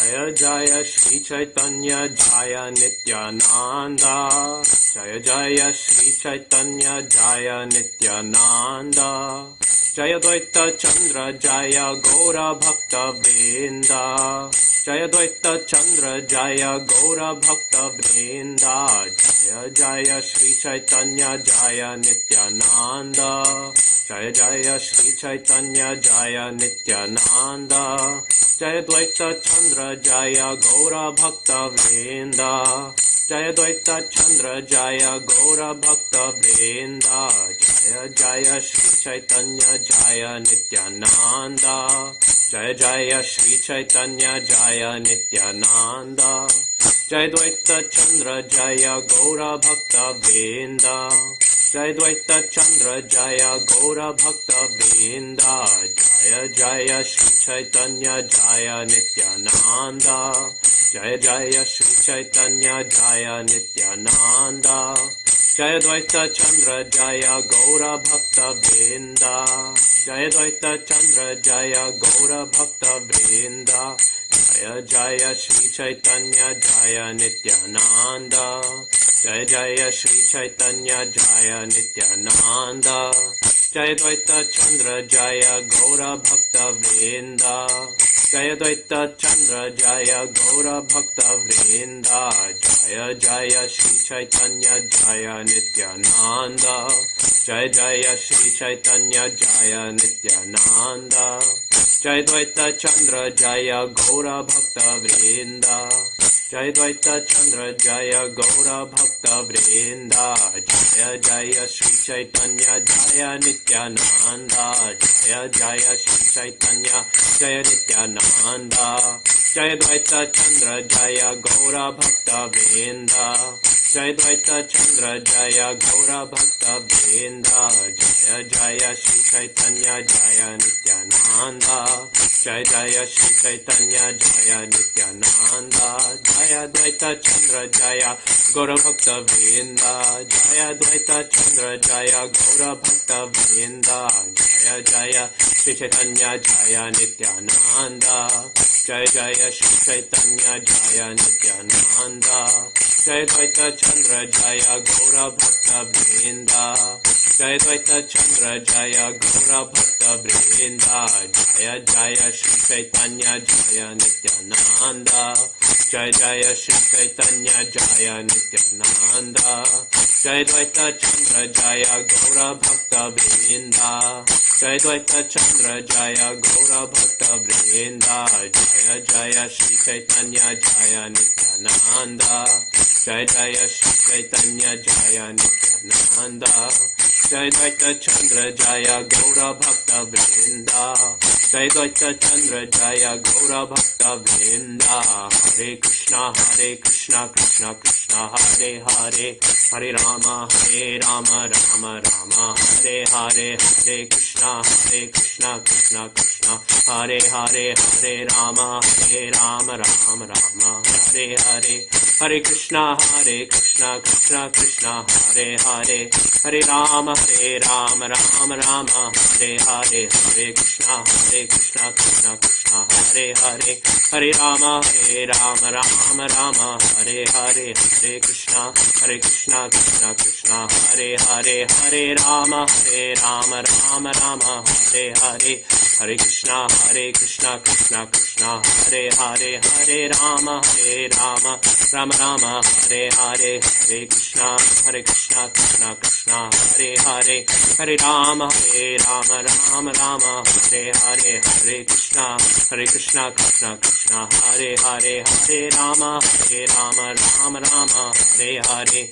Jaya Jaya Shri Chaitanya Jaya Nityananda. Jaya Jaya Shri Chaitanya Jaya Nityananda. Jaya Dvaita Chandra Jaya Gaura Bhakta Vrinda. Jaya Dvaita Chandra Jaya Gaura Bhakta Vrinda. Jaya Jaya Shri Chaitanya Jaya Nityananda. Jaya Jaya Shri Chaitanya Jaya Nityananda. Jaya Dvaita Chandra Jaya Gaura Bhakta Vrinda. Jaya Dvaita Chandra Jaya Gaura Bhakta Vrinda. Jaya Jaya Shri Chaitanya Jaya Nityananda. Jaya Jaya Shri Chaitanya Jaya Nityananda. Jaya Dvaita Chandra Jaya Gaura Bhakta Vrinda. Jaya Dvaita Chandra Jaya Gaura Bhakta Vrinda. Jaya Jaya Shri Chaitanya Jaya Nityananda. Jaya Jaya Shri Chaitanya Jaya Nityananda. Jaya Dvaita Chandra Jaya Gaura Bhakta Vrinda. Jaya Dvaita Chandra Jaya Gaura Bhakta Vrinda. Jaya Jaya Shri Chaitanya Jaya Nityananda. Jaya Jaya Shri Chaitanya Jaya Nityananda. Jaya Dvaita Chandra Jaya Gaura Bhakta Vrinda. Jaya Dvaita Chandra Jaya Gaura Bhakta Vrinda. Jaya Jaya Shri Chaitanya Jaya Nityananda. Jaya Jaya Shri Chaitanya Jaya Nityananda. Jaya Dvaita Chandra Jaya Gaura Bhakta Vrinda. Jaya Dvaita Chandra Jaya Gaura Bhakta Vrinda. Jaya Jaya Shri Chaitanya Jaya Nityananda. Jaya Jaya Shri Chaitanya Jaya Nityananda. Jaya Dvaita Chandra Jaya Gaura Bhakta Vrinda. Jaya Dvaita Chandra Jaya Gaura Bhakta Vrinda. Jaya Jaya Shri Chaitanya Jaya Nityananda. Jaya Jaya Shri Chaitanya Jaya Nityananda. Jaya Dvaita Chandra Jaya Gaura Bhakta Vrinda. Jaya Dvaita Chandra Jaya Gaura Bhakta Vrinda. Jaya Jaya Shri Chaitanya Jaya Nityananda. Jaya Jaya Shri Chaitanya Jaya Nityananda. Jaya Dvaita Chandra Jaya Gaura Bhakta Vrinda. Jaya Dvaita Chandra Jaya Gaura Bhakta Vrinda. Jaya Jaya Shri Chaitanya Jaya Nityananda. Jaya Jaya Shri Chaitanya Jaya Nityananda. Jaya Dvaita Chandra Jaya Gaura Bhakta Vrinda. Jaya Dvaita Chandra Jaya Gaura Bhakta Vrinda. Jaya Jaya Shri Chaitanya Jaya Nityananda. Jaya Jaya Shri Chaitanya Jaya Nityananda. Jaya Dvaita Chandra Jaya Gaura Bhakta Vrinda. Jaya Dvaita Chandra Jaya Gaura Bhakta Vrinda. Hare Krishna Krishna Krishna Hare Hare. Hare Rama Rama Rama Hare Hare. Hare Krishna Krishna Krishna Hare Hare. Hare Rama Rama Rama Hare Hare. Hare Krishna Krishna Krishna Hare Hare. Hare Rama Rama Hare Hare. Hare Krishna Krishna Krishna Hare Hare. Hare Rama Rama Hare Hare. Hare Krishna Krishna Krishna Hare Hare. Hare Rama Rama Hare Hare. Hare Krishna Krishna Krishna Hare Hare. Hare Rama Rama Hare Hare. Hare Krishna Krishna Krishna Hare Hare. Hare Rama Rama Hare Hare. Hare Krishna Krishna Krishna Hare Hare. Hare Rama Rama Hare Hare.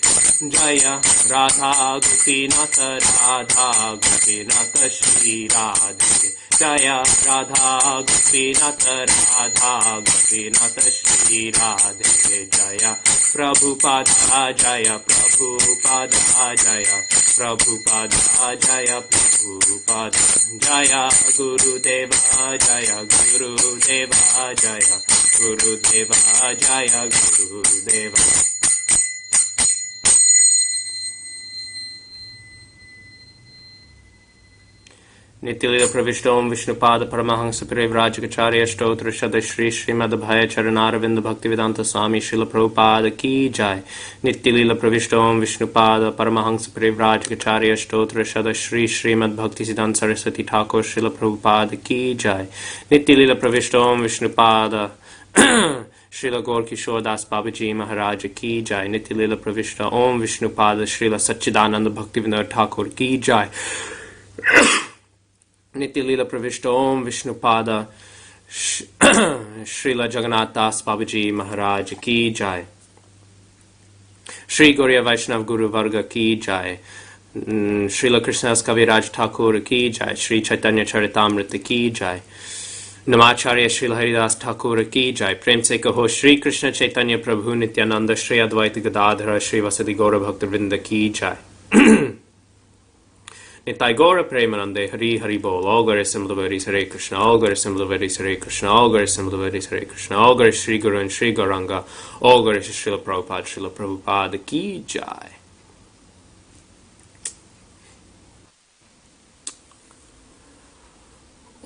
Jaya Radha Gopinath Radha Gopinath Shri Radhe. Jaya Radha Gopinath Radha Gopinath Shri Radhe. Jaya Prabhupada Jaya Prabhupada Jaya Prabhupada Jaya Prabhupada. Jaya Gurudeva Jaya Gurudeva Jaya Gurudeva Jaya Gurudeva. Nityalila Pravishtom Vishnupada Paramahansa Parivrajacharya Stotra Shada Shri Srimadabhaya Charanaravinda Bhaktivedanta Swami Srila Prabhupada Ki Jai. Nityalila Pravishtom Vishnupada Paramahansa Parivrajacharya Stotra Shada Shri Srimad Bhaktisiddhanta Saraswati Thakur Srila Prabhupada Ki Jai. Nityalila Pravishtom Vishnupada Srila Gaur Kishore Das Babaji Maharaj Ki Jai. Nityalila Pravishta Om Vishnupada Srila Satchidananda Bhaktivinod Thakur Ki Jai. Nityalila Pravishta Om Vishnupada Srila Jagannath Das Babaji Maharaj Ki Jai. Shri Gauriya Vaishnav Guru Varga Ki Jai. Srila Krishnadas Kaviraj Thakur Ki Jai. Shri Caitanya Caritamrita Ki Jai. Namacharya Srila Haridas Thakur Ki Jai. Prem se kaho Shri Krishna Chaitanya Prabhu Nityananda Shri Advaita Gadadhara Shri Vasadi Gaura Bhakta Vrinda Ki Jai. Nitai Gaura Premanande Hari Hari Bol. All Gaura Simlaveris Hare Krishna. All Gaura Simlaveris Hare Krishna. All Gaura Simlaveris Hare Krishna. All Gaura Shri Guru and Shri Gauranga. All Gaura Srila Prabhupada Ki Jai.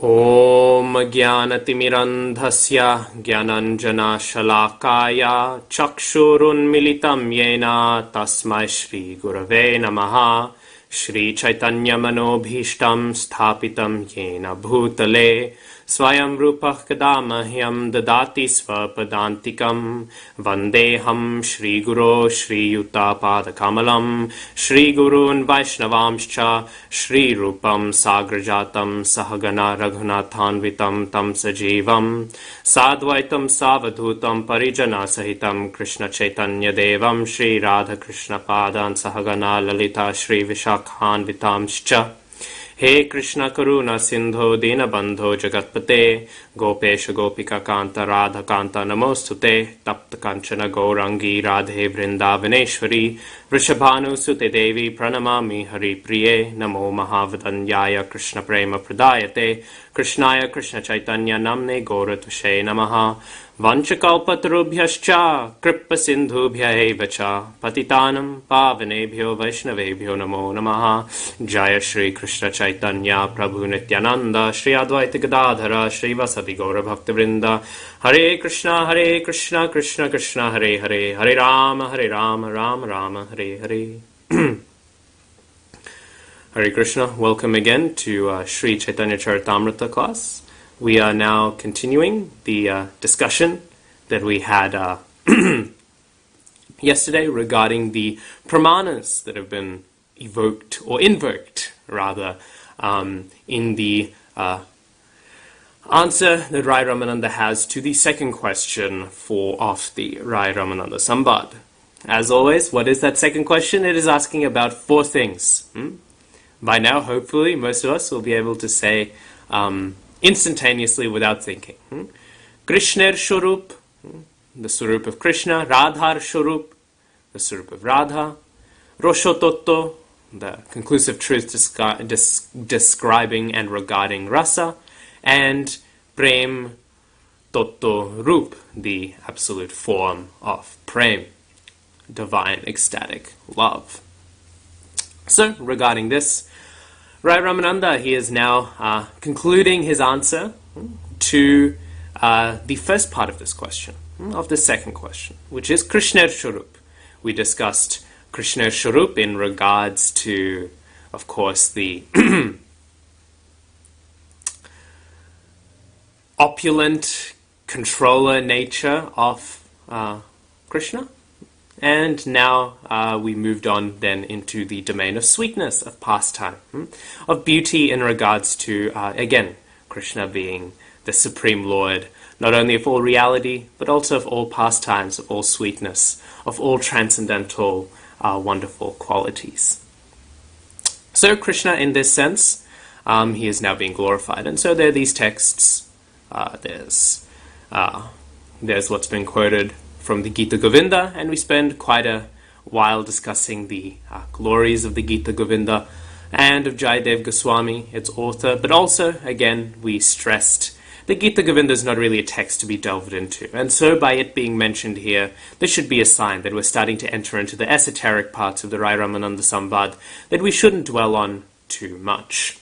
Om Jnanatimirandhasya Jnananjana Shalakaya Chakshurun Militam Yena Tasmai Shri Gurave Namaha. Shri Chaitanya Manobhishtam Sthapitam Yena Bhutale Swayam Rupah Kadamahyam Dadati Svapadantikam Vandeham Shri Guru Shri Yuta Padakamalam Shri Gurun Vaishnavamscha Shri Rupam Sagrajatam Sahagana Raghunathanvitam Tam Sajivam Sadvaitam Savadhutam Parijana Sahitam Krishna Chaitanya Devam Shri Radha Krishna Padan Sahagana Lalita Shri Vishakhanvitamscha. He Krishna Karuna Sindho Dinabandho Jagatpate Gopesha Gopika Kanta Radha Kanta Namostute Tapta Kanchana Gaurangi Radhe Vrindavaneshwari Vrishabhanu Sute Devi Pranamami Hari Priye Namo Mahavadanyaya Krishna Prema Pradayate Krishnaya Krishna Chaitanya Namne Gauratushe Namaha Vanchakalpatarubhyascha Kripa Sindhubhya Evacha Patitanam Pavanebhyo Vaishnavebhyo Namo Namaha. Jaya Shri Krishna Chaitanya Prabhu Nityananda Shri Advaita Gadadhara Shri Vasadi Gaura Bhakta Vrinda. Hare Krishna Krishna Krishna Hare Hare Hare Rama Rama Rama Hare Hare. Hare Krishna, welcome again to Sri Caitanya Caritamrita class. We are now continuing the discussion that we had yesterday regarding the pramanas that have been evoked, or invoked rather, in the answer that Rai Ramananda has to the second question of the Rai Ramananda Sambad. As always, what is that second question? It is asking about four things. By now, hopefully, most of us will be able to say instantaneously without thinking. Krishner Shurup, the Surup of Krishna. Radhar Shurup, the Surup of Radha. Roshototto, the conclusive truth describing and regarding rasa. And Prem Totto Rup, the absolute form of Prem, divine ecstatic love. So, regarding this, Rai Ramananda, he is now concluding his answer to the first part of this question, of the second question, which is Krishner Shurup. We discussed Krishner Shurup in regards to, of course, the opulent controller nature of Krishna. And now we moved on then into the domain of sweetness, of pastime, of beauty in regards to, again, Krishna being the Supreme Lord, not only of all reality, but also of all pastimes, of all sweetness, of all transcendental, wonderful qualities. So Krishna, in this sense, he is now being glorified. And so there are these texts. There's what's been quoted from the Gita Govinda, and we spend quite a while discussing the glories of the Gita Govinda and of Jayadev Goswami, its author, but also, again, we stressed the Gita Govinda is not really a text to be delved into, and so by it being mentioned here, this should be a sign that we're starting to enter into the esoteric parts of the Rai Ramananda Sambad that we shouldn't dwell on too much.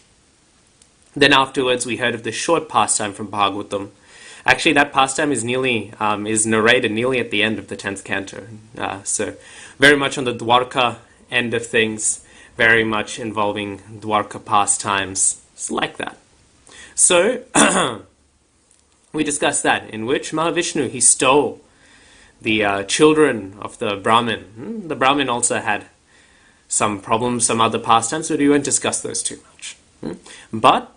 Then afterwards we heard of the short pastime from Bhagavatam. Actually, that pastime is narrated nearly at the end of the 10th canto. So very much on the Dwarka end of things, very much involving Dwarka pastimes. It's like that. So we discussed that, in which Mahavishnu, he stole the children of the Brahmin. The Brahmin also had some problems, some other pastimes, but we won't discuss those too much. But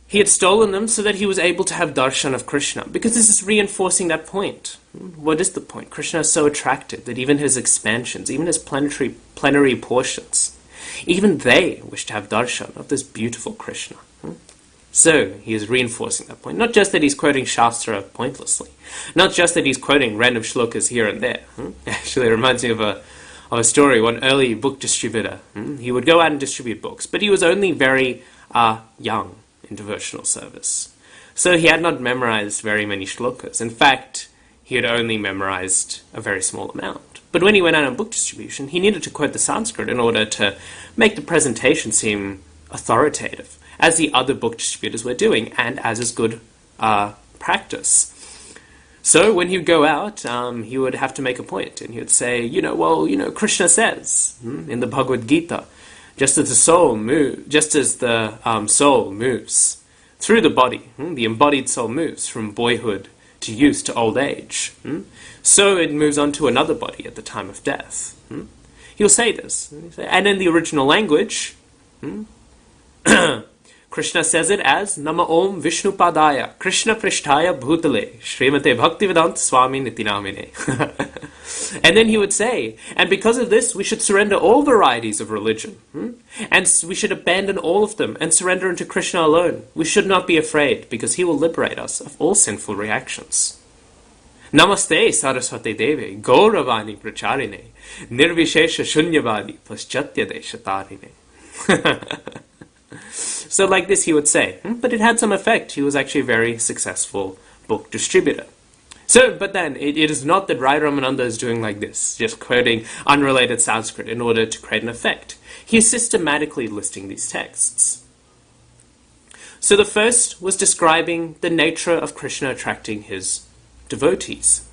he had stolen them so that he was able to have darshan of Krishna, because this is reinforcing that point. What is the point? Krishna is so attractive that even his expansions, even his plenary portions, even they wish to have darshan of this beautiful Krishna. So he is reinforcing that point. Not just that he's quoting Shastra pointlessly, not just that he's quoting random shlokas here and there. Actually, it reminds me of a story. One early book distributor, he would go out and distribute books, but he was only very young in devotional service. So he had not memorized very many shlokas. In fact, he had only memorized a very small amount. But when he went out on book distribution, he needed to quote the Sanskrit in order to make the presentation seem authoritative, as the other book distributors were doing, and as is good practice. So when he would go out, he would have to make a point, and he would say, Krishna says in the Bhagavad Gita, just as the soul moves through the body, the embodied soul moves from boyhood to youth to old age, so it moves on to another body at the time of death. He'll say this, and in the original language, Krishna says it as Nama Om Vishnu Padaya Krishna Prishtaya Bhutale Srimate Bhaktivedanta Swami Nitinamine. And then he would say, and because of this we should surrender all varieties of religion, and we should abandon all of them and surrender unto Krishna alone. We should not be afraid, because he will liberate us of all sinful reactions. Namaste Saraswati Devi Gauravani Pracharine Nirvishesha Shunyavadi Paschatya Deshatarine. So like this he would say, but it had some effect. He was actually a very successful book distributor. So, but then, it is not that Rai Ramananda is doing like this, just quoting unrelated Sanskrit in order to create an effect. He is systematically listing these texts. So the first was describing the nature of Krishna attracting his devotees.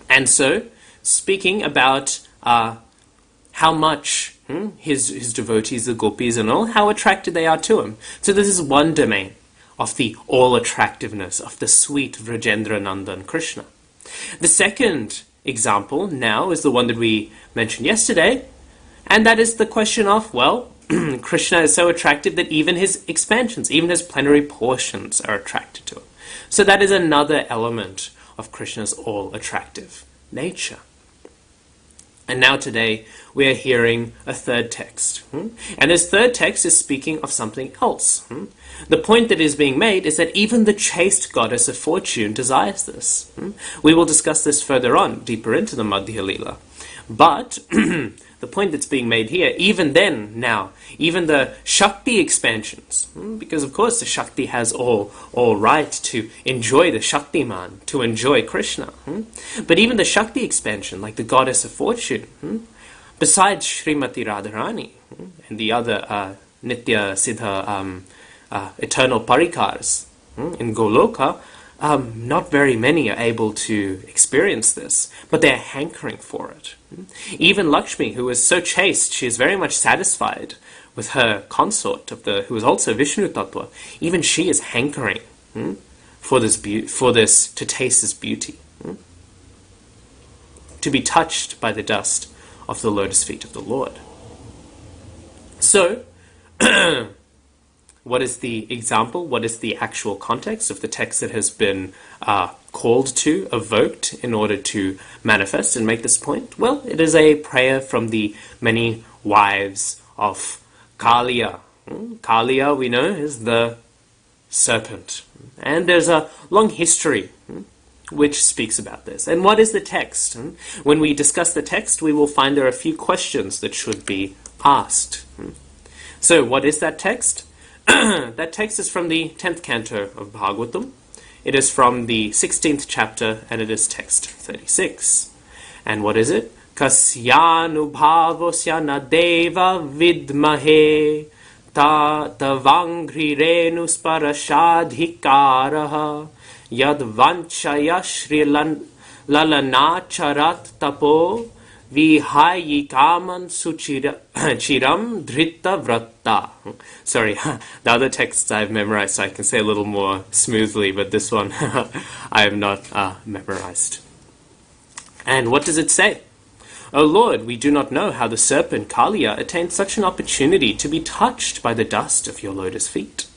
And so, speaking about how much his devotees, the gopis and all, how attracted they are to him. So this is one domain of the all-attractiveness of the sweet Vrajendra Nandan Krishna. The second example now is the one that we mentioned yesterday, and that is the question of, well, Krishna is so attractive that even his expansions, even his plenary portions are attracted to him. So that is another element of Krishna's all-attractive nature. And now today we are hearing a third text. And this third text is speaking of something else. The point that is being made is that even the chaste goddess of fortune desires this. We will discuss this further on, deeper into the Madhya Lila. But the point that's being made here, even then, now, even the Shakti expansions, because of course the Shakti has all right to enjoy the Shaktiman, to enjoy Krishna. But even the Shakti expansion, like the goddess of fortune, besides Srimati Radharani and the other Nitya Siddha eternal parikars in Goloka, not very many are able to experience this, but they are hankering for it. Even Lakshmi, who is so chaste, she is very much satisfied with her consort, who is also Vishnu Tattva. Even she is hankering for this, to taste this beauty, to be touched by the dust of the lotus feet of the Lord. So, what is the example? What is the actual context of the text that has been called to, evoked, in order to manifest and make this point? Well, it is a prayer from the many wives of Kaliya. Kaliya, we know, is the serpent. And there's a long history which speaks about this. And what is the text? When we discuss the text, we will find there are a few questions that should be asked. So, what is that text? That text is from the 10th canto of Bhagavatam. It is from the 16th chapter, and it is text 36. And what is it? Kasyanu bhavosya na deva vidmahe tatavangrirenusparashadhikaraha yad vanchaya lalanacharat tapo vihayikaman chiram drita vratta. Sorry, the other texts I've memorized so I can say a little more smoothly, but this one I have not memorized. And what does it say? O Lord, we do not know how the serpent Kaliya attained such an opportunity to be touched by the dust of your lotus feet.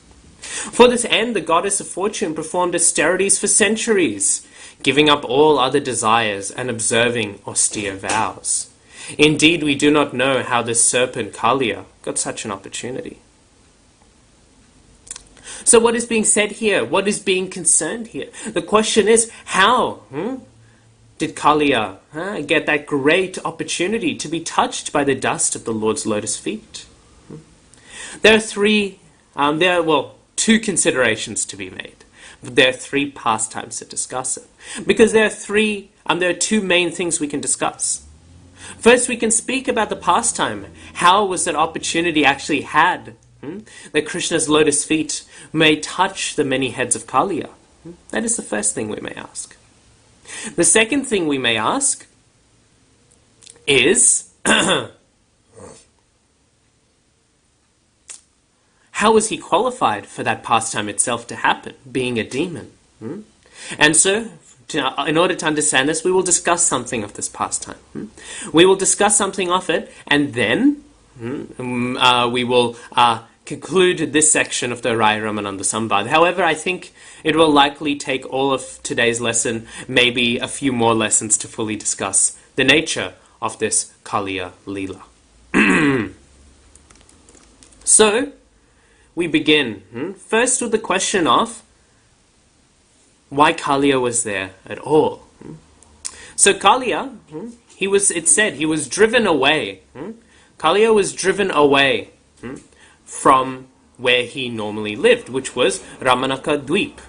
For this end, the goddess of fortune performed austerities for centuries, giving up all other desires and observing austere vows. Indeed, we do not know how the serpent Kaliya got such an opportunity. So what is being said here? What is being concerned here? The question is, how did Kaliya get that great opportunity to be touched by the dust of the Lord's lotus feet? There are two considerations to be made. There are three pastimes to discuss it. Because there are two main things we can discuss. First, we can speak about the pastime. How was that opportunity actually had? That Krishna's lotus feet may touch the many heads of Kaliya. That is the first thing we may ask. The second thing we may ask is, how was he qualified for that pastime itself to happen, being a demon? And so, in order to understand this, we will discuss something of this pastime. We will discuss something of it, and then we will conclude this section of the Raya Ramananda Sambad. However, I think it will likely take all of today's lesson, maybe a few more lessons, to fully discuss the nature of this Kaliya Lila. So, we begin first with the question of why Kaliya was there at all. So Kaliya, it said he was driven away. Kaliya was driven away from where he normally lived, which was Ramanaka Dweep.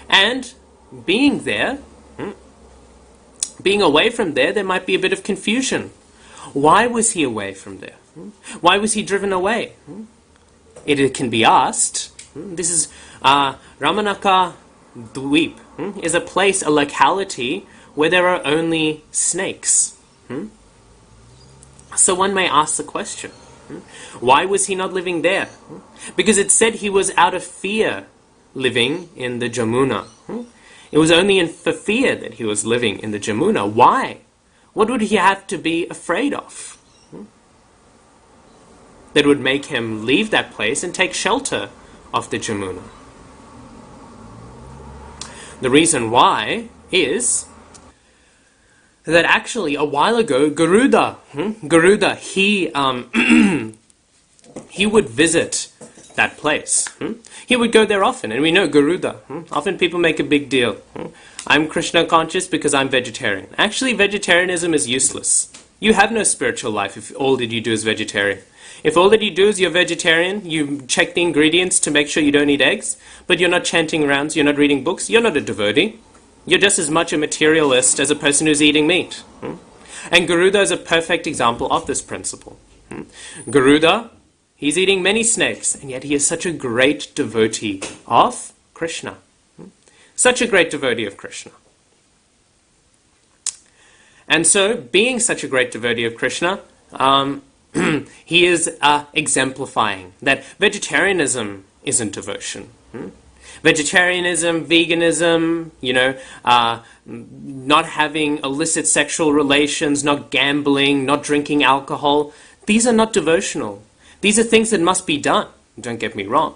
And being there, being away from there might be a bit of confusion. Why was he away from there? Why was he driven away? It can be asked. This is Ramanaka Dweep is a place, a locality where there are only snakes. So one may ask the question, why was he not living there? Because it said he was out of fear living in the Jamuna. It was only for fear that he was living in the Jamuna. Why? What would he have to be afraid of that would make him leave that place and take shelter of the Jamuna? The reason why is that actually a while ago, Garuda, he would visit that place. He would go there often, and we know Garuda. Often people make a big deal. I'm Krishna conscious because I'm vegetarian. Actually, vegetarianism is useless. You have no spiritual life if all that you do is vegetarian. If all that you do is you're vegetarian, you check the ingredients to make sure you don't eat eggs, but you're not chanting rounds, you're not reading books, you're not a devotee. You're just as much a materialist as a person who's eating meat. And Garuda is a perfect example of this principle. Garuda, he's eating many snakes, and yet he is such a great devotee of Krishna. Such a great devotee of Krishna. And so, being such a great devotee of Krishna, he is exemplifying that vegetarianism isn't devotion. Vegetarianism, veganism, not having illicit sexual relations, not gambling, not drinking alcohol, these are not devotional. These are things that must be done, don't get me wrong.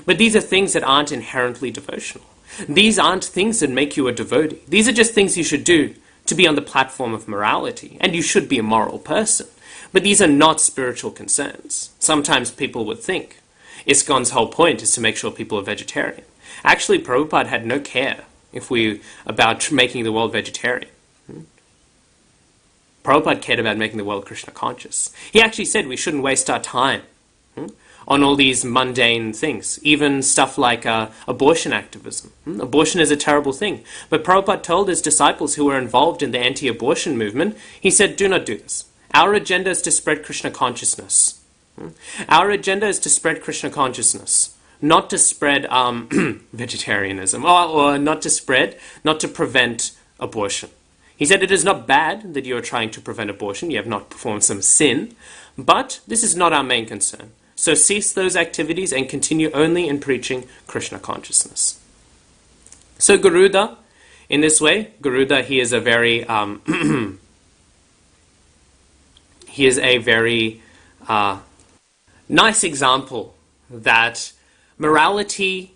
But these are things that aren't inherently devotional. These aren't things that make you a devotee. These are just things you should do to be on the platform of morality, and you should be a moral person. But these are not spiritual concerns. Sometimes people would think ISKCON's whole point is to make sure people are vegetarian. Actually, Prabhupada had no care about making the world vegetarian. Prabhupada cared about making the world Krishna conscious. He actually said we shouldn't waste our time on all these mundane things, even stuff like abortion activism. Abortion is a terrible thing. But Prabhupada told his disciples who were involved in the anti-abortion movement, he said, do not do this. Our agenda is to spread Krishna consciousness. Our agenda is to spread Krishna consciousness, not to spread vegetarianism, or not to prevent abortion. He said it is not bad that you are trying to prevent abortion, you have not performed some sin, but this is not our main concern. So cease those activities and continue only in preaching Krishna consciousness. So Garuda, in this way, Garuda, he is a very nice example that morality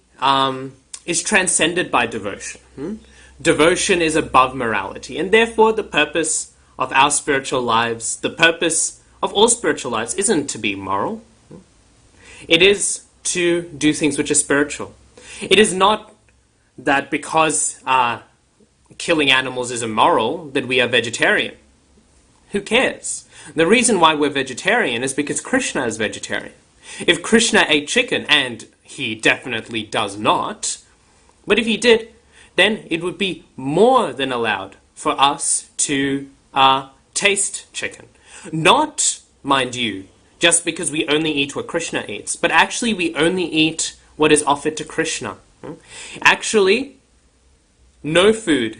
is transcended by devotion. Devotion is above morality, and therefore the purpose of our spiritual lives, the purpose of all spiritual lives, isn't to be moral. It is to do things which are spiritual. It is not that because killing animals is immoral that we are vegetarian. Who cares? The reason why we're vegetarian is because Krishna is vegetarian. If Krishna ate chicken, and he definitely does not, but if he did, then it would be more than allowed for us to taste chicken. Not, mind you, just because we only eat what Krishna eats, but actually we only eat what is offered to Krishna. Actually, no food.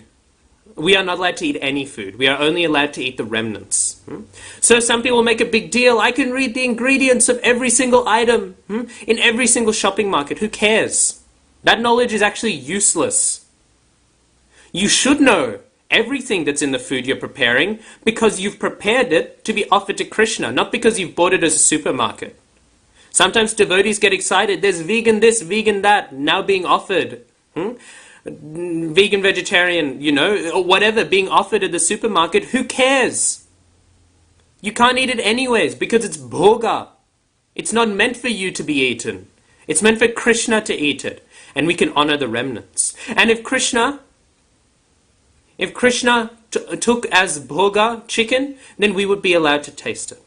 We are not allowed to eat any food. We are only allowed to eat the remnants. So some people make a big deal. I can read the ingredients of every single item in every single shopping market. Who cares? That knowledge is actually useless. You should know everything that's in the food you're preparing because you've prepared it to be offered to Krishna, not because you've bought it as a supermarket. Sometimes devotees get excited. There's vegan this, vegan that, now being offered. Vegan, vegetarian, or whatever, being offered at the supermarket. Who cares? You can't eat it anyways because it's bhoga. It's not meant for you to be eaten. It's meant for Krishna to eat it. And we can honor the remnants. And if Krishna took as bhoga chicken, then we would be allowed to taste it.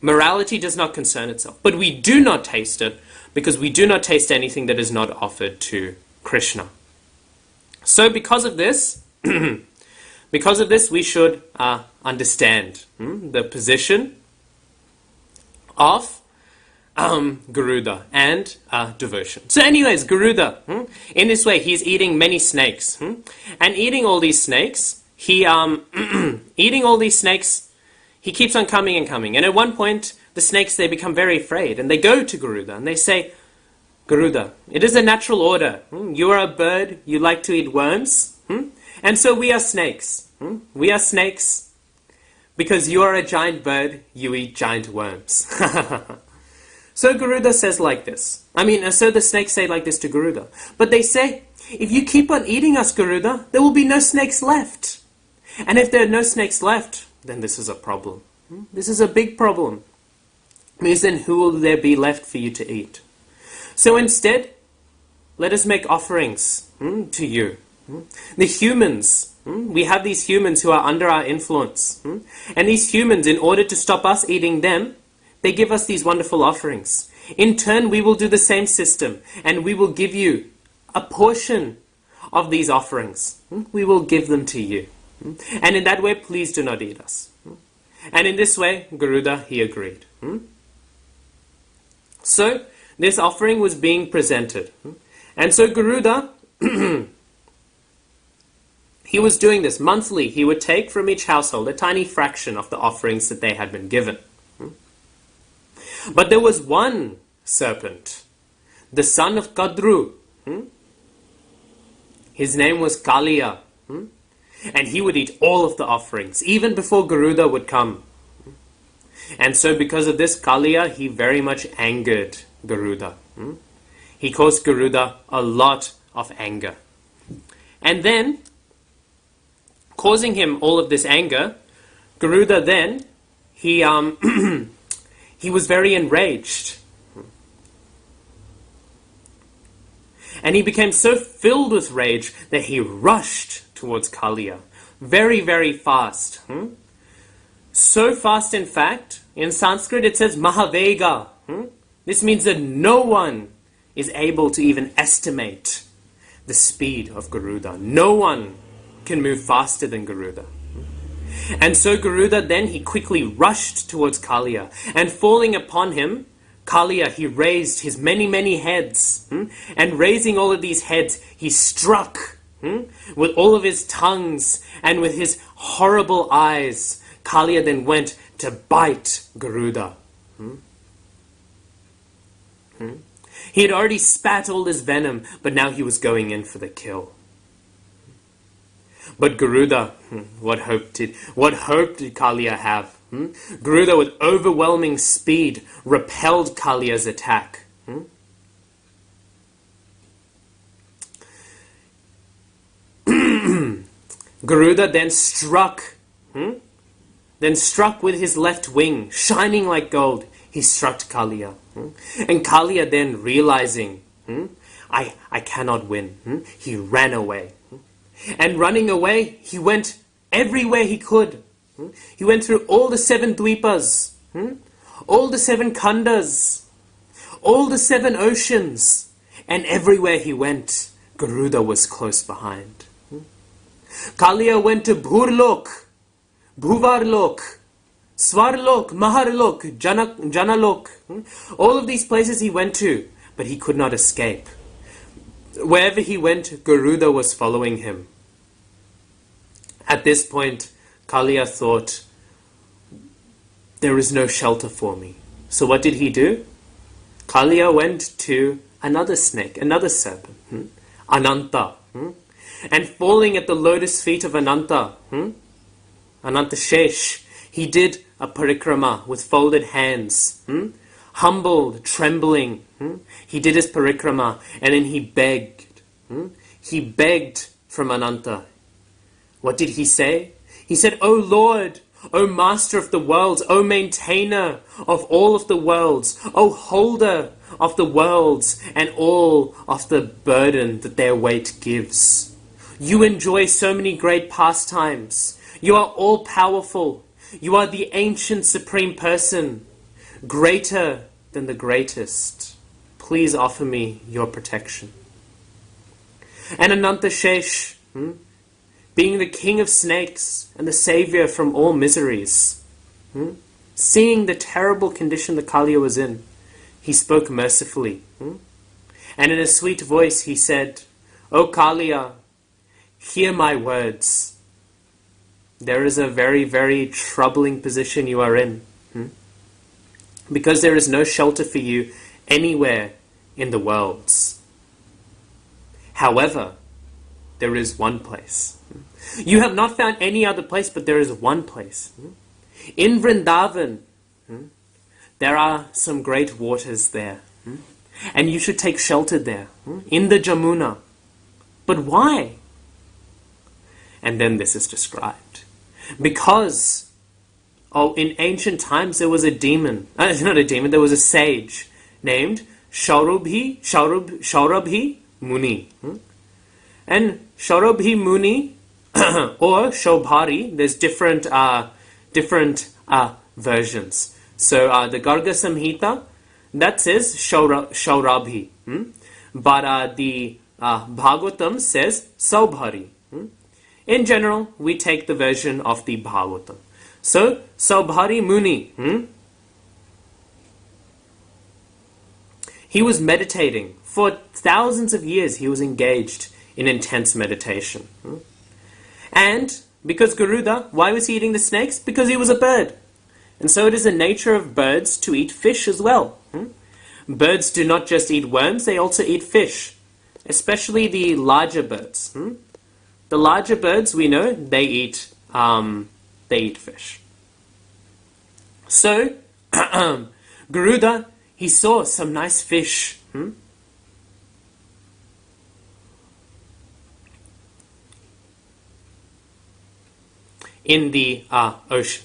Morality does not concern itself. But we do not taste it because we do not taste anything that is not offered to Krishna. So because of this, we should understand the position of Garuda and devotion. So anyways, Garuda, in this way, he's eating many snakes. And eating all these snakes, he keeps on coming and coming. And at one point, the snakes, they become very afraid. And they go to Garuda and they say, Garuda, it is a natural order. You are a bird, you like to eat worms. And so we are snakes. We are snakes because you are a giant bird, you eat giant worms. So Garuda says like this. So the snakes say like this to Garuda. But they say, if you keep on eating us, Garuda, there will be no snakes left. And if there are no snakes left, then this is a problem. This is a big problem. Because then who will there be left for you to eat? So instead, let us make offerings to you. The humans, we have these humans who are under our influence. And these humans, in order to stop us eating them, they give us these wonderful offerings. In turn, we will do the same system, and we will give you a portion of these offerings. We will give them to you. And in that way, please do not eat us. And in this way, Garuda, he agreed. So, this offering was being presented. And so Garuda, he was doing this monthly. He would take from each household a tiny fraction of the offerings that they had been given. But there was one serpent, the son of Kadru. His name was Kaliya. And he would eat all of the offerings, even before Garuda would come. And so because of this, Kaliya, he very much angered Garuda. He caused Garuda a lot of anger. And then, causing him all of this anger, Garuda then, he was very enraged. And he became so filled with rage that he rushed towards Kaliya. Very, very fast. So fast, in fact, in Sanskrit it says Mahavega. This means that no one is able to even estimate the speed of Garuda. No one can move faster than Garuda. And so Garuda then, he quickly rushed towards Kaliya, and falling upon him, Kaliya, he raised his many heads, and raising all of these heads, he struck with all of his tongues and with his horrible eyes. Kaliya then went to bite Garuda. He had already spat all his venom, but now he was going in for the kill. But Garuda, what hope did Kaliya have? Garuda, with overwhelming speed, repelled Kaliya's attack. Garuda then struck with his left wing, shining like gold. He struck Kaliya. And Kaliya then, realizing, I cannot win, he ran away. And running away, he went everywhere he could. He went through all the 7 dweepas, all the 7 khandas, all the 7 oceans, and everywhere he went, Garuda was close behind. Kaliya went to Bhurlok, Bhuvarlok, Svarlok, Maharlok, Janalok. All of these places he went to, but he could not escape. Wherever he went, Garuda was following him. At this point, Kaliya thought, there is no shelter for me. So what did he do? Kaliya went to another snake, another serpent, Ananta. And falling at the lotus feet of Ananta, Ananta Shesh, he did a parikrama with folded hands, humbled, trembling. He did his parikrama, and then he begged. He begged from Ananta. What did he say? He said, O Lord, O Master of the worlds, O Maintainer of all of the worlds, O Holder of the worlds and all of the burden that their weight gives. You enjoy so many great pastimes. You are all-powerful. You are the ancient Supreme Person, greater than the greatest. Please offer me your protection. And Ananta Shesh, being the king of snakes and the savior from all miseries, seeing the terrible condition that Kaliya was in, he spoke mercifully. And in a sweet voice he said, O Kaliya, hear my words. There is a very troubling position you are in. Because there is no shelter for you anywhere in the worlds. However, there is one place. You have not found any other place, but there is one place. In Vrindavan, there are some great waters there. And you should take shelter there, in the Jamuna. But why? And then this is described. Because, in ancient times there was a demon, not a demon, there was a sage named Shaurabhi Muni. And Shaurabhi Muni, or Shobhari, there's different versions. So the Garga Samhita, that says Shaurabhi. But the Bhagavatam says Saubhari. In general, we take the version of the Bhagavatam. So, Saubhari Muni, he was meditating. For thousands of years, he was engaged in intense meditation. And because Garuda, why was he eating the snakes? Because he was a bird. And so it is the nature of birds to eat fish as well. Birds do not just eat worms, they also eat fish. Especially the larger birds. The larger birds, we know, they eat fish. So, Garuda, he saw some nice fish. In the ocean.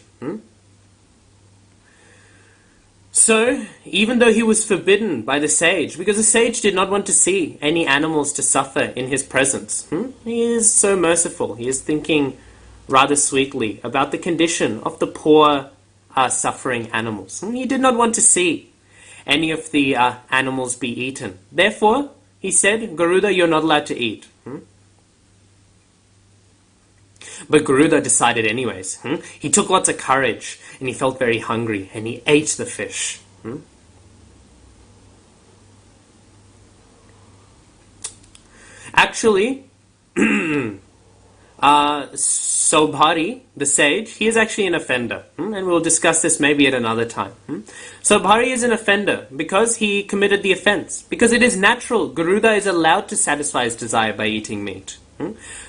So, even though he was forbidden by the sage, because the sage did not want to see any animals to suffer in his presence, he is so merciful. He is thinking rather sweetly about the condition of the poor, suffering animals. He did not want to see any of the animals be eaten. Therefore, he said, Garuda, you're not allowed to eat. But Garuda decided anyways. He took lots of courage, and he felt very hungry, and he ate the fish. Actually, Sobhari, the sage, he is actually an offender. And we'll discuss this maybe at another time. Sobhari is an offender because he committed the offense. Because it is natural. Garuda is allowed to satisfy his desire by eating meat.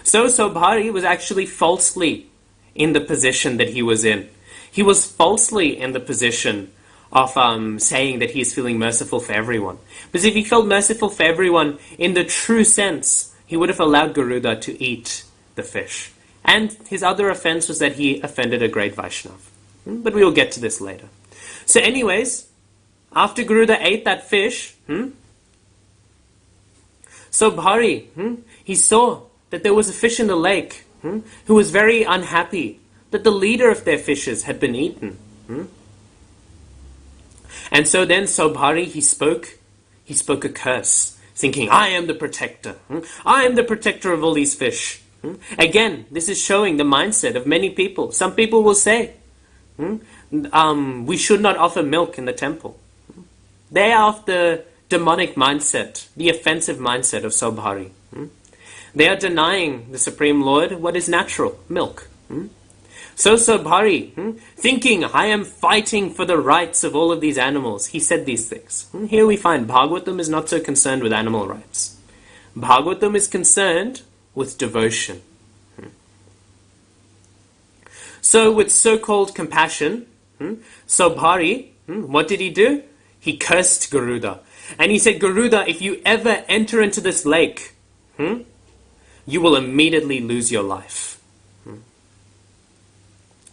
So Sobhari was actually falsely in the position that he was in. He was falsely in the position of saying that he is feeling merciful for everyone. Because if he felt merciful for everyone in the true sense, he would have allowed Garuda to eat the fish. And his other offense was that he offended a great Vaishnav. But we will get to this later. So anyways, after Garuda ate that fish, Sobhari, he saw that there was a fish in the lake who was very unhappy that the leader of their fishes had been eaten. And so then Sobhari, he spoke a curse, thinking, I am the protector. I am the protector of all these fish. Again, this is showing the mindset of many people. Some people will say, we should not offer milk in the temple. They are of the demonic mindset, the offensive mindset of Sobhari. They are denying the Supreme Lord what is natural, milk. So Sobhari, thinking, I am fighting for the rights of all of these animals, he said these things. Here we find Bhagavatam is not so concerned with animal rights. Bhagavatam is concerned with devotion. So with so-called compassion, Sobhari, what did he do? He cursed Garuda. And he said, Garuda, if you ever enter into this lake, you will immediately lose your life.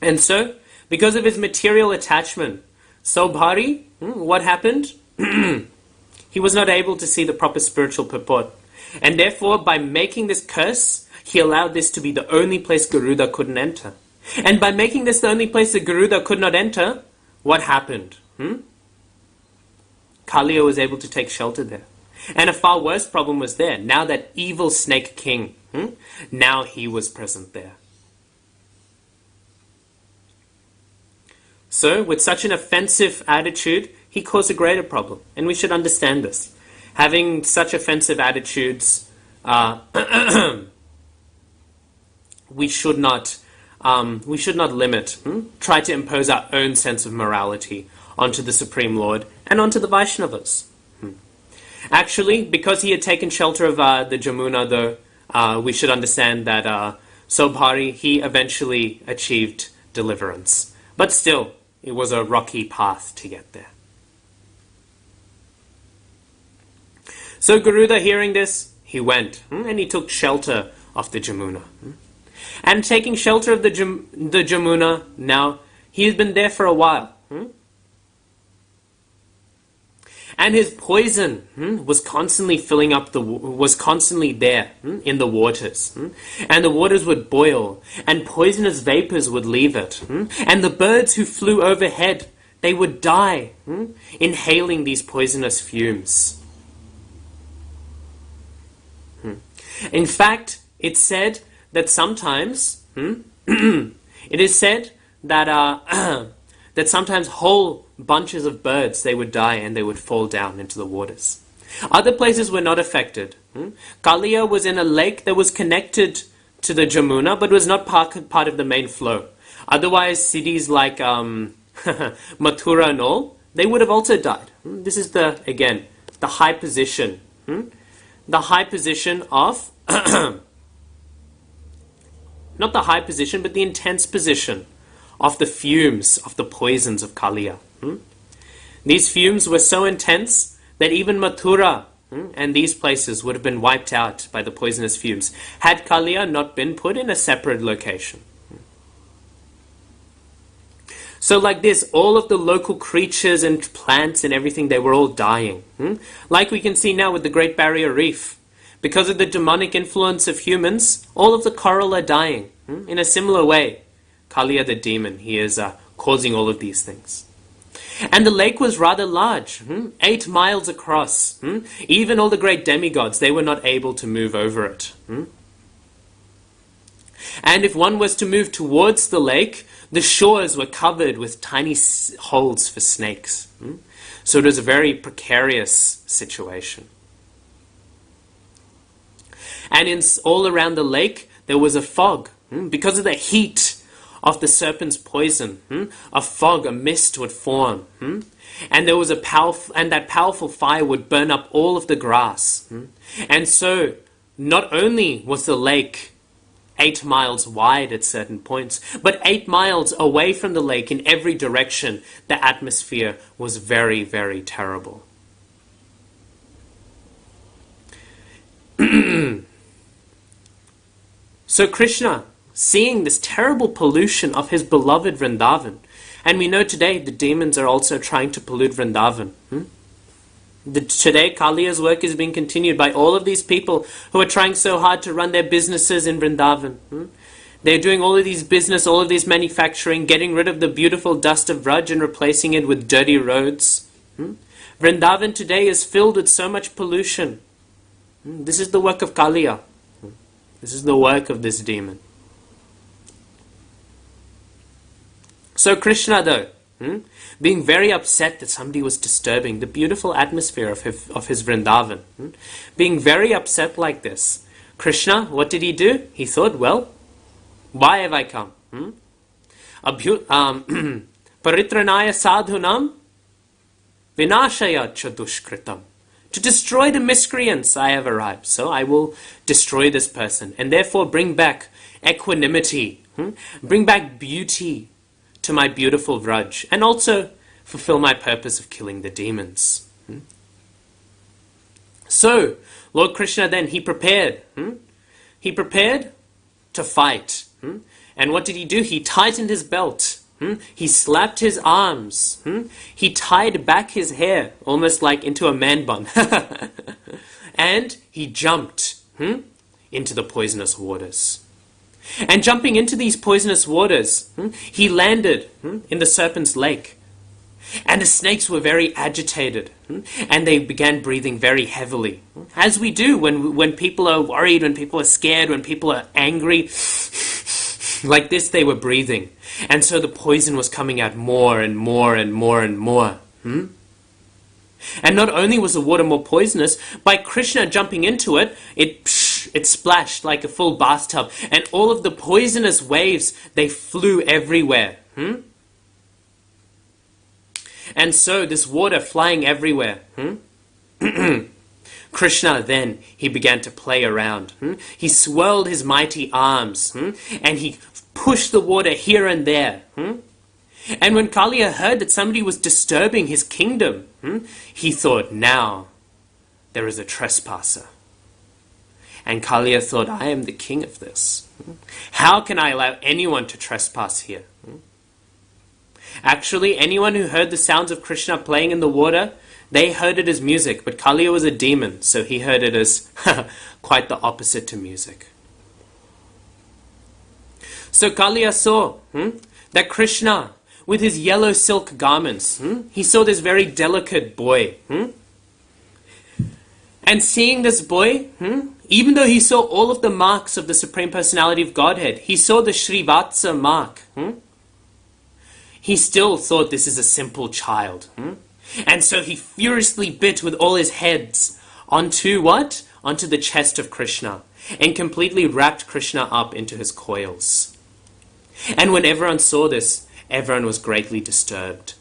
And so, because of his material attachment, Sobhari, what happened? He was not able to see the proper spiritual purport. And therefore, by making this curse, he allowed this to be the only place Garuda couldn't enter. And by making this the only place that Garuda could not enter, what happened? Kaliya was able to take shelter there. And a far worse problem was there. Now that evil snake king, now he was present there. So, with such an offensive attitude, he caused a greater problem. And we should understand this. Having such offensive attitudes, we should not limit, try to impose our own sense of morality onto the Supreme Lord and onto the Vaishnavas. Actually, because he had taken shelter of the Jamuna, though, we should understand that Sobhari, he eventually achieved deliverance. But still, it was a rocky path to get there. So Garuda, hearing this, he went, and he took shelter of the Jamuna. And taking shelter of the Jamuna, now, he had been there for a while. And his poison was constantly filling up was constantly there in the waters. And the waters would boil, and poisonous vapors would leave it. And the birds who flew overhead, they would die, inhaling these poisonous fumes. In fact, it's said that sometimes, it is said that that sometimes whole bunches of birds, they would die and they would fall down into the waters. Other places were not affected. Kaliya was in a lake that was connected to the Jamuna, but was not part of the main flow. Otherwise, cities like Mathura and all, they would have also died. This is again, the high position. The high position of, not the high position, but the intense position of the fumes of the poisons of Kaliya. These fumes were so intense that even Mathura and these places would have been wiped out by the poisonous fumes had Kaliya not been put in a separate location. So like this, all of the local creatures and plants and everything, they were all dying. Like we can see now with the Great Barrier Reef. Because of the demonic influence of humans, all of the coral are dying. In a similar way, Kaliya the demon, he is causing all of these things. And the lake was rather large, 8 miles across. Even all the great demigods, they were not able to move over it. And if one was to move towards the lake, the shores were covered with tiny holes for snakes. So it was a very precarious situation. And all around the lake, there was a fog. Because of the heat of the serpent's poison, a fog, a mist would form. And there was that powerful fire would burn up all of the grass. And so, not only was the lake 8 miles wide at certain points, but 8 miles away from the lake in every direction, the atmosphere was very, very terrible. So Krishna, seeing this terrible pollution of his beloved Vrindavan, and we know today the demons are also trying to pollute Vrindavan. Today, Kaliya's work is being continued by all of these people who are trying so hard to run their businesses in Vrindavan. They're doing all of these business, all of these manufacturing, getting rid of the beautiful dust of Vraj and replacing it with dirty roads. Vrindavan today is filled with so much pollution. This is the work of Kaliya. This is the work of this demon. So Krishna, though, being very upset that somebody was disturbing the beautiful atmosphere of his Vrindavan, being very upset like this, Krishna, what did he do? He thought, well, why have I come? Paritranaya sadhunam vinashaya chadushkritam. To destroy the miscreants I have arrived. So I will destroy this person and therefore bring back equanimity, bring back beauty to my beautiful Vraj, and also fulfill my purpose of killing the demons. So, Lord Krishna then, he prepared. He prepared to fight. And what did he do? He tightened his belt. He slapped his arms. He tied back his hair, almost like into a man bun. And he jumped into the poisonous waters. And jumping into these poisonous waters, he landed in the serpent's lake. And the snakes were very agitated, and they began breathing very heavily. As we do when people are worried, when people are scared, when people are angry. Like this they were breathing. And so the poison was coming out more and more and more and more. And not only was the water more poisonous, by Krishna jumping into it, it splashed like a full bathtub. And all of the poisonous waves, they flew everywhere. And so this water flying everywhere. Krishna then, he began to play around. He swirled his mighty arms. And he pushed the water here and there. And when Kaliya heard that somebody was disturbing his kingdom, he thought, now there is a trespasser. And Kaliya thought, I am the king of this. How can I allow anyone to trespass here? Actually, anyone who heard the sounds of Krishna playing in the water, they heard it as music, but Kaliya was a demon, so he heard it as quite the opposite to music. So Kaliya saw that Krishna, with his yellow silk garments, he saw this very delicate boy. And seeing this boy, even though he saw all of the marks of the Supreme Personality of Godhead, he saw the Srivatsa mark. He still thought this is a simple child. And so he furiously bit with all his heads onto what? Onto the chest of Krishna, and completely wrapped Krishna up into his coils. And when everyone saw this, everyone was greatly disturbed.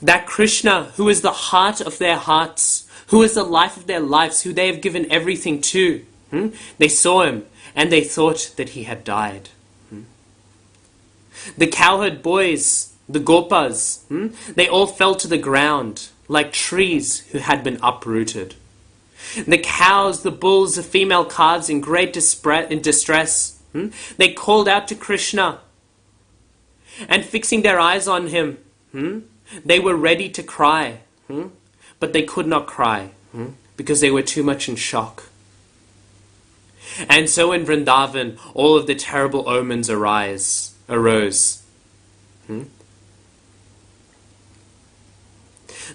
That Krishna, who is the heart of their hearts, who is the life of their lives, who they have given everything to, they saw him and they thought that he had died. The cowherd boys, the gopas, they all fell to the ground like trees who had been uprooted. The cows, the bulls, the female calves in great distress, they called out to Krishna. And fixing their eyes on him, they were ready to cry. But they could not cry because they were too much in shock. And so in Vrindavan, all of the terrible omens arose.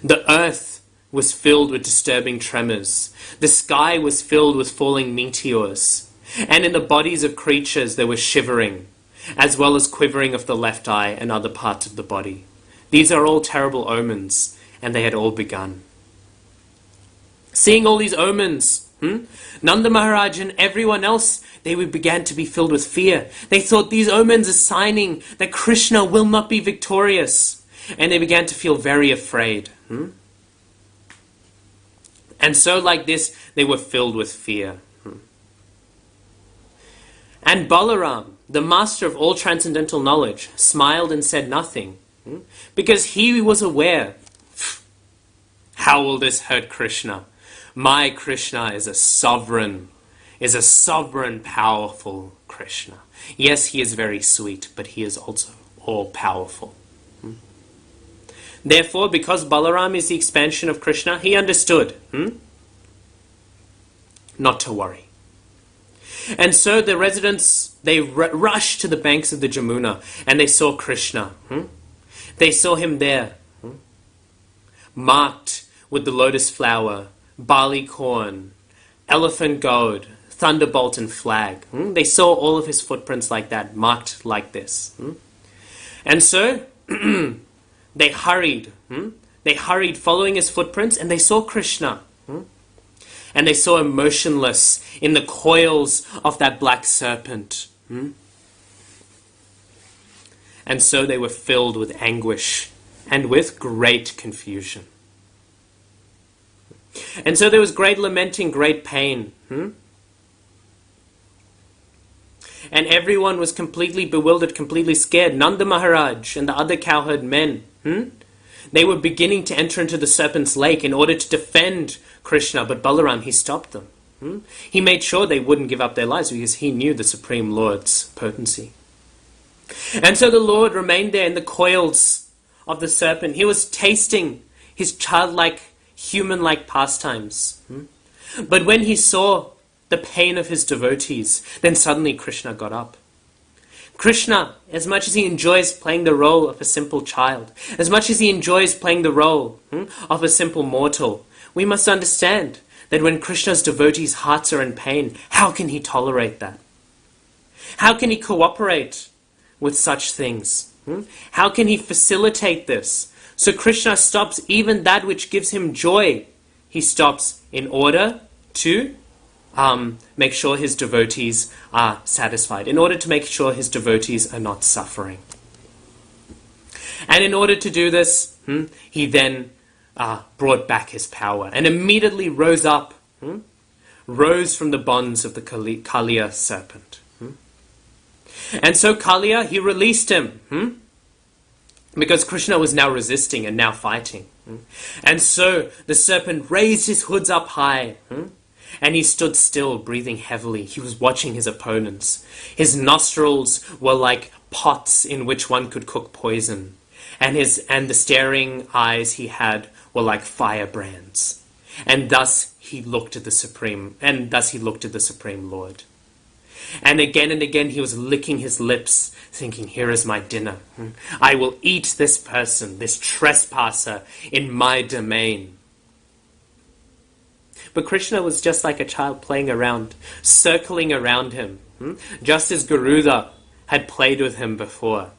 The earth was filled with disturbing tremors. The sky was filled with falling meteors. And in the bodies of creatures there was shivering, as well as quivering of the left eye and other parts of the body. These are all terrible omens, and they had all begun. Seeing all these omens, Nanda Maharaj and everyone else, they began to be filled with fear. They thought these omens are signing that Krishna will not be victorious. And they began to feel very afraid. And so like this, they were filled with fear. And Balaram, the master of all transcendental knowledge, smiled and said nothing, because he was aware, how will this hurt Krishna? My Krishna is a sovereign, powerful Krishna. Yes, he is very sweet, but he is also all-powerful. Therefore, because Balaram is the expansion of Krishna, he understood not to worry. And so the residents, they rushed to the banks of the Jamuna, and they saw Krishna. They saw him there, marked with the lotus flower, barley corn, elephant goad, thunderbolt and flag. They saw all of his footprints like that, marked like this. And so they hurried. They hurried following his footprints, and they saw Krishna. And they saw him motionless in the coils of that black serpent. And so they were filled with anguish and with great confusion. And so there was great lamenting, great pain. And everyone was completely bewildered, completely scared. Nanda Maharaj and the other cowherd men, they were beginning to enter into the serpent's lake in order to defend Krishna, but Balaram, he stopped them. He made sure they wouldn't give up their lives because he knew the Supreme Lord's potency. And so the Lord remained there in the coils of the serpent. He was tasting his childlike, human-like pastimes. But when he saw the pain of his devotees, then suddenly Krishna got up. Krishna, as much as he enjoys playing the role of a simple child, as much as he enjoys playing the role of a simple mortal, we must understand that when Krishna's devotees' hearts are in pain, how can he tolerate that? How can he cooperate with such things? How can he facilitate this? So Krishna stops even that which gives him joy. He stops in order to make sure his devotees are satisfied, in order to make sure his devotees are not suffering. And in order to do this, he then brought back his power and immediately rose up, rose from the bonds of the Kaliya serpent. And so Kaliya, he released him, because Krishna was now resisting and now fighting. And so the serpent raised his hoods up high, and he stood still, breathing heavily. He was watching his opponents. His nostrils were like pots in which one could cook poison, and the staring eyes he had were like firebrands. And thus he looked at the Supreme Lord. And again he was licking his lips, thinking, here is my dinner. I will eat this person, this trespasser, in my domain. But Krishna was just like a child playing around, circling around him, just as Garuda had played with him before.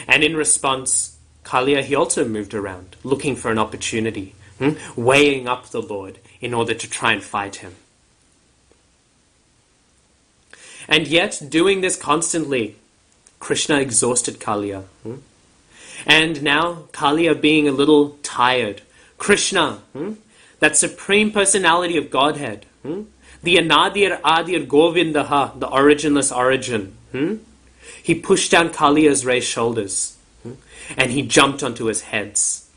And in response, Kaliya, he also moved around, looking for an opportunity, weighing up the Lord in order to try and fight him. And yet, doing this constantly, Krishna exhausted Kaliya. And now, Kaliya being a little tired, Krishna, that Supreme Personality of Godhead, the Anadir Adir Govindaha, the originless origin, he pushed down Kaliya's raised shoulders, and he jumped onto his heads.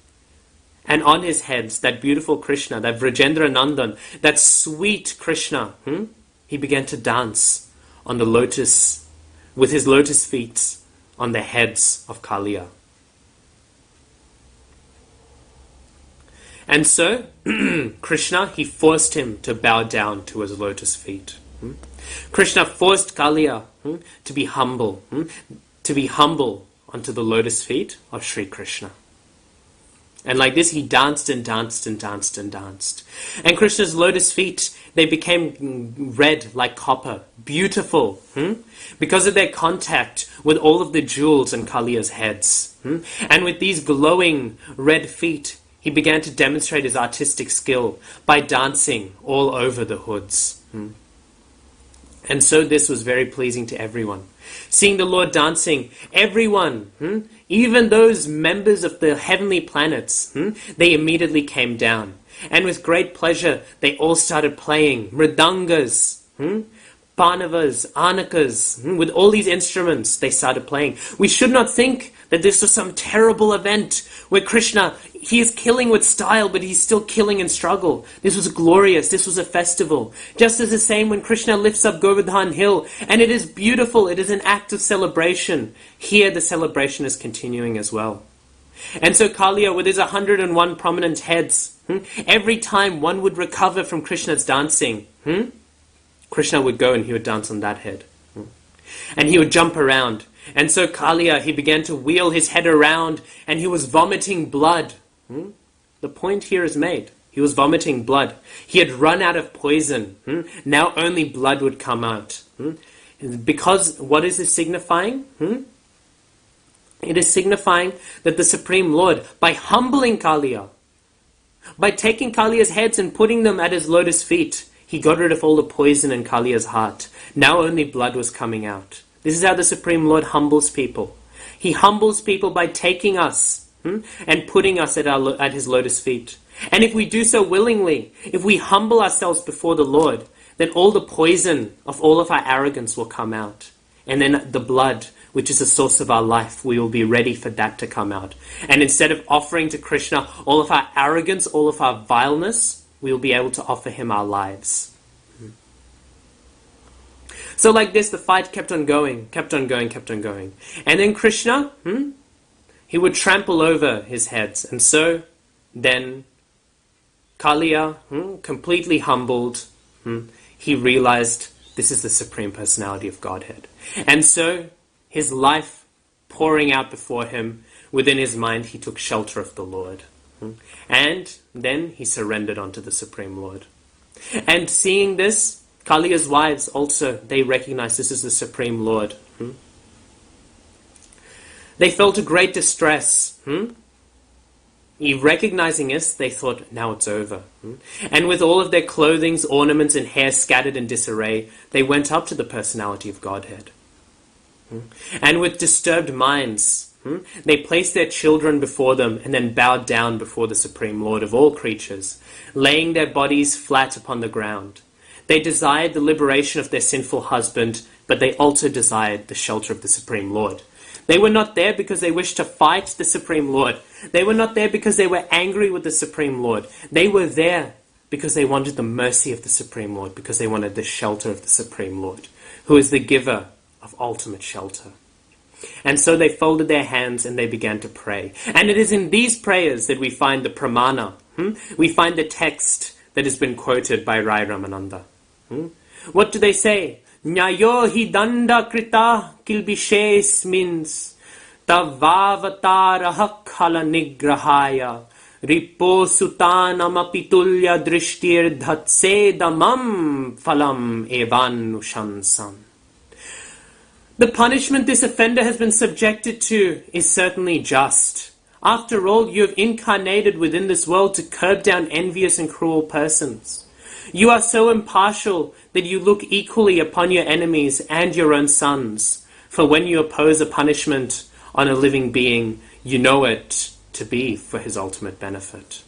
And on his heads, that beautiful Krishna, that Vrajendra Nandan, that sweet Krishna, he began to dance on the lotus, with his lotus feet on the heads of Kaliya. And so, Krishna, he forced him to bow down to his lotus feet. Krishna forced Kaliya to be humble onto the lotus feet of Sri Krishna. And like this, he danced and danced and danced and danced. And Krishna's lotus feet, they became red like copper, beautiful, because of their contact with all of the jewels in Kaliya's heads. And with these glowing red feet, he began to demonstrate his artistic skill by dancing all over the hoods. And so this was very pleasing to everyone. Seeing the Lord dancing, everyone, even those members of the heavenly planets, they immediately came down. And with great pleasure, they all started playing mridangas, panavas, anakas, with all these instruments they started playing. We should not think that this was some terrible event where Krishna, he is killing with style, but he's still killing in struggle. This was glorious. This was a festival. Just as the same when Krishna lifts up Govardhan hill, and it is beautiful. It is an act of celebration. Here the celebration is continuing as well. And so Kaliya, with his 101 prominent heads, every time one would recover from Krishna's dancing, Krishna would go and he would dance on that head. And he would jump around. And so Kaliya, he began to wheel his head around and he was vomiting blood. The point here is made. He was vomiting blood. He had run out of poison. Now only blood would come out. Because what is this signifying? It is signifying that the Supreme Lord, by humbling Kaliya, by taking Kaliya's heads and putting them at his lotus feet, he got rid of all the poison in Kaliya's heart. Now only blood was coming out. This is how the Supreme Lord humbles people. He humbles people by taking us and putting us at his lotus feet. And if we do so willingly, if we humble ourselves before the Lord, then all the poison of all of our arrogance will come out. And then the blood, which is the source of our life, we will be ready for that to come out. And instead of offering to Krishna all of our arrogance, all of our vileness, we will be able to offer him our lives. So like this, the fight kept on going, kept on going, kept on going. And then Krishna, he would trample over his heads. And so then Kaliya, completely humbled, he realized this is the Supreme Personality of Godhead. And so his life pouring out before him, within his mind he took shelter of the Lord. And then he surrendered unto the Supreme Lord. And seeing this, Kaliya's wives also, they recognized this is the Supreme Lord. They felt a great distress. Recognizing this, they thought, now it's over. And with all of their clothing, ornaments, and hair scattered in disarray, they went up to the personality of Godhead. And with disturbed minds, they placed their children before them and then bowed down before the Supreme Lord of all creatures, laying their bodies flat upon the ground. They desired the liberation of their sinful husband, but they also desired the shelter of the Supreme Lord. They were not there because they wished to fight the Supreme Lord. They were not there because they were angry with the Supreme Lord. They were there because they wanted the mercy of the Supreme Lord, because they wanted the shelter of the Supreme Lord, who is the giver of ultimate shelter. And so they folded their hands and they began to pray. And it is in these prayers that we find the pramana. We find the text that has been quoted by Rai Ramananda. What do they say? Nyayo hi danda krita kilbishes means tavavataraha khala nigrahaya ripo sutanam apitulya drishtir dhatse damam phalam evanushansam. The punishment this offender has been subjected to is certainly just. After all, you have incarnated within this world to curb down envious and cruel persons. You are so impartial that you look equally upon your enemies and your own sons. For when you oppose a punishment on a living being, you know it to be for his ultimate benefit.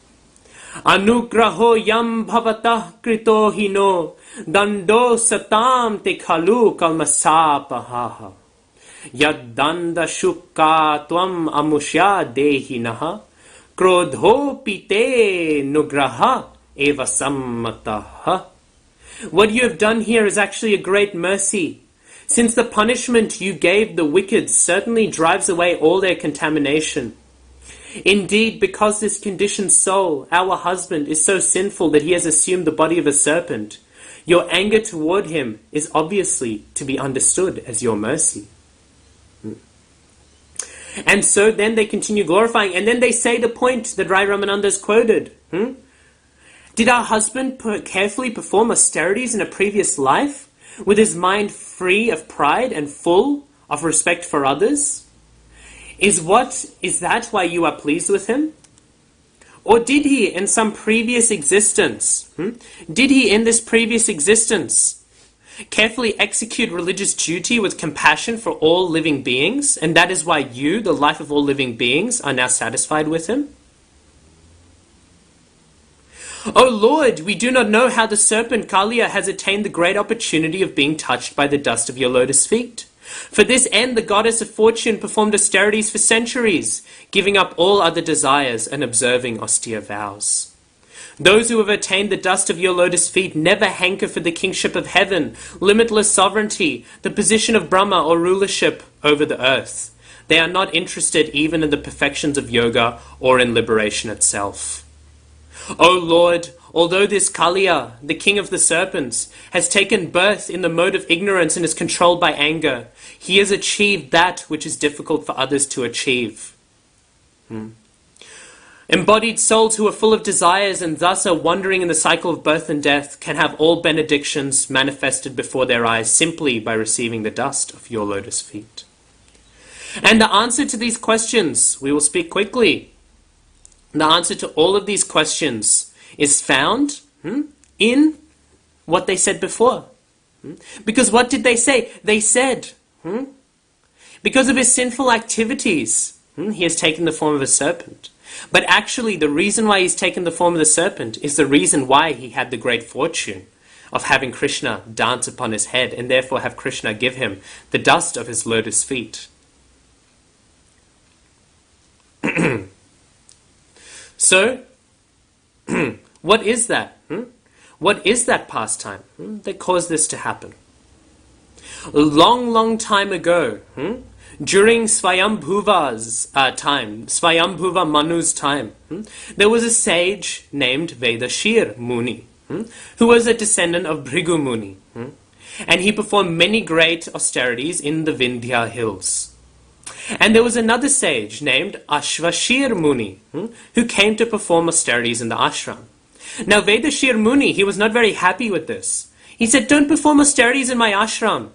Anugraho yam bhavatah krito hino dando satam te khalu kalmasapahaha yad danda shukka tvam amushya dehinaha krodho pite nugraha eva sammataha. What you have done here is actually a great mercy, since the punishment you gave the wicked certainly drives away all their contamination. Indeed, because this conditioned soul, our husband, is so sinful that he has assumed the body of a serpent, your anger toward him is obviously to be understood as your mercy. And so then they continue glorifying, and then they say the point that Rai Ramananda has quoted. Did our husband carefully perform austerities in a previous life, with his mind free of pride and full of respect for others? Is that why you are pleased with him? Or did he in some previous existence, did he in this previous existence carefully execute religious duty with compassion for all living beings, and that is why you, the life of all living beings, are now satisfied with him? O Lord, we do not know how the serpent Kaliya has attained the great opportunity of being touched by the dust of your lotus feet. For this end, the goddess of fortune performed austerities for centuries, giving up all other desires and observing austere vows. Those who have attained the dust of your lotus feet never hanker for the kingship of heaven, limitless sovereignty, the position of Brahma or rulership over the earth. They are not interested even in the perfections of yoga or in liberation itself. O Lord, although this Kaliya, the king of the serpents, has taken birth in the mode of ignorance and is controlled by anger, he has achieved that which is difficult for others to achieve. Embodied souls who are full of desires and thus are wandering in the cycle of birth and death can have all benedictions manifested before their eyes simply by receiving the dust of your lotus feet. And the answer to these questions, we will speak quickly. The answer to all of these questions is found in what they said before. Because what did they say? They said, because of his sinful activities, he has taken the form of a serpent. But actually, the reason why he's taken the form of the serpent is the reason why he had the great fortune of having Krishna dance upon his head, and therefore have Krishna give him the dust of his lotus feet. So, what is that? What is that pastime that caused this to happen? A long, long time ago, during Swayambhuva's time, Swayambhuva Manu's time, there was a sage named Vedashir Muni, who was a descendant of Bhrigu Muni. And he performed many great austerities in the Vindhya hills. And there was another sage named Ashvashir Muni, who came to perform austerities in the ashram. Now Vedashir Muni, he was not very happy with this. He said, don't perform austerities in my ashram.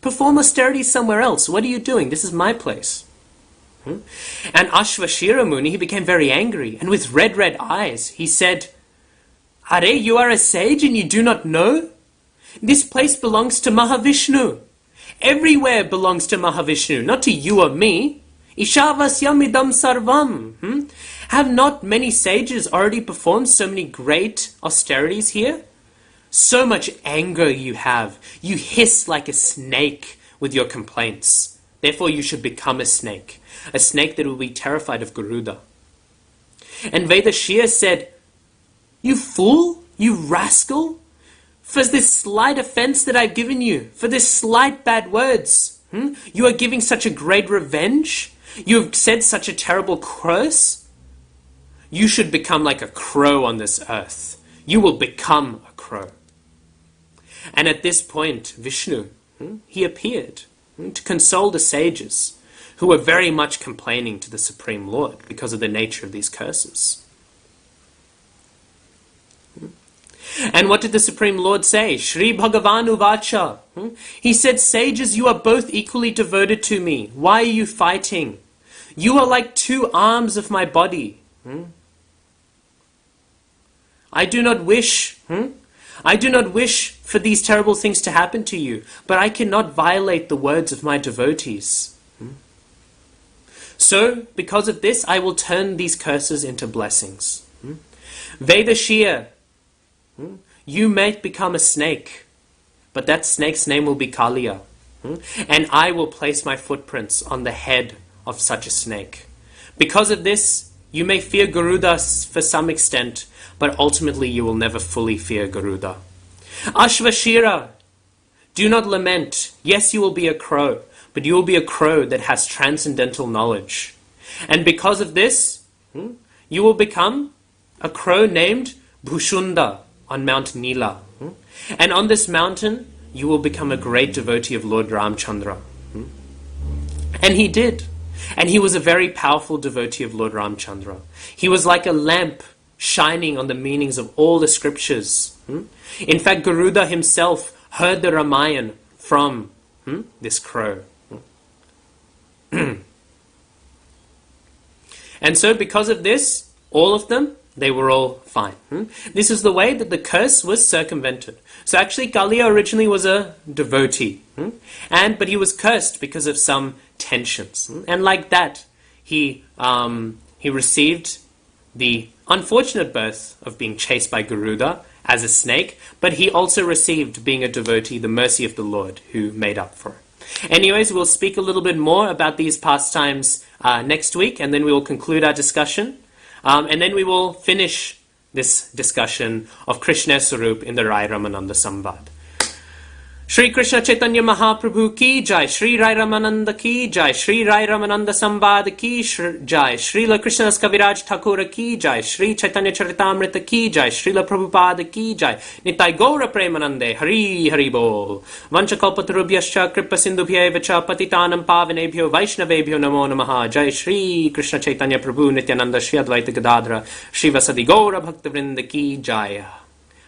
Perform austerities somewhere else. What are you doing? This is my place. And Ashvashira Muni, he became very angry, and with red eyes, he said, Are, you are a sage and you do not know? This place belongs to Mahavishnu. Everywhere belongs to Mahavishnu, not to you or me. Ishavasyam idam sarvam. Have not many sages already performed so many great austerities here? So much anger you have. You hiss like a snake with your complaints. Therefore you should become a snake that will be terrified of Garuda. And Vedashir said, You fool, you rascal, for this slight offense that I've given you, for this slight bad words, you are giving such a great revenge? You have said such a terrible curse? You should become like a crow on this earth. You will become a crow. And at this point, Vishnu, he appeared to console the sages who were very much complaining to the Supreme Lord because of the nature of these curses. And what did the Supreme Lord say? Shri Bhagavan Uvacha. He said, sages, you are both equally devoted to me. Why are you fighting? You are like two arms of my body. I do not wish for these terrible things to happen to you, but I cannot violate the words of my devotees. So, because of this, I will turn these curses into blessings. Vedashir, you may become a snake, but that snake's name will be Kaliya. And I will place my footprints on the head of such a snake. Because of this, you may fear Garuda for some extent, but ultimately you will never fully fear Garuda. Ashvashira, do not lament. Yes, you will be a crow, but you will be a crow that has transcendental knowledge. And because of this, you will become a crow named Bhushunda on Mount Nila. And on this mountain, you will become a great devotee of Lord Ramchandra. And he did. And he was a very powerful devotee of Lord Ramchandra. He was like a lamp shining on the meanings of all the scriptures. In fact, Garuda himself heard the Ramayana from this crow. And so because of this, all of them, they were all fine. This is the way that the curse was circumvented. So actually Kalia originally was a devotee, but he was cursed because of some tensions. And like that, he received the unfortunate birth of being chased by Garuda as a snake, but he also received, being a devotee, the mercy of the Lord who made up for it. Anyways, we'll speak a little bit more about these pastimes next week, and then we will conclude our discussion. And then we will finish this discussion of Krishna's Sarup in the Rai Ramananda Samvad. Shri Krishna Chaitanya Mahaprabhu ki jai, Shri Rai Ramananda ki jai, Shri Rai Ramananda Samvad ki jai, Srila Krishnadas Kaviraj Thakur ki jai, Shri Caitanya Caritamrita ki jai, Srila Prabhupada ki jai, Nitai Gaura Premanande, Hari Hari Bol. Vanchakalpatarubhyascha Kripa Sindhubhyevacha Patitanam Pavanebhyo Vaishnavebhyo Namo Namaha. Jai Shri Krishna Chaitanya Prabhu Nityananda Shri Advaita Gadadra Shri Vasadi Gaura Bhaktavrinda ki jai.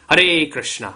Hare Krishna.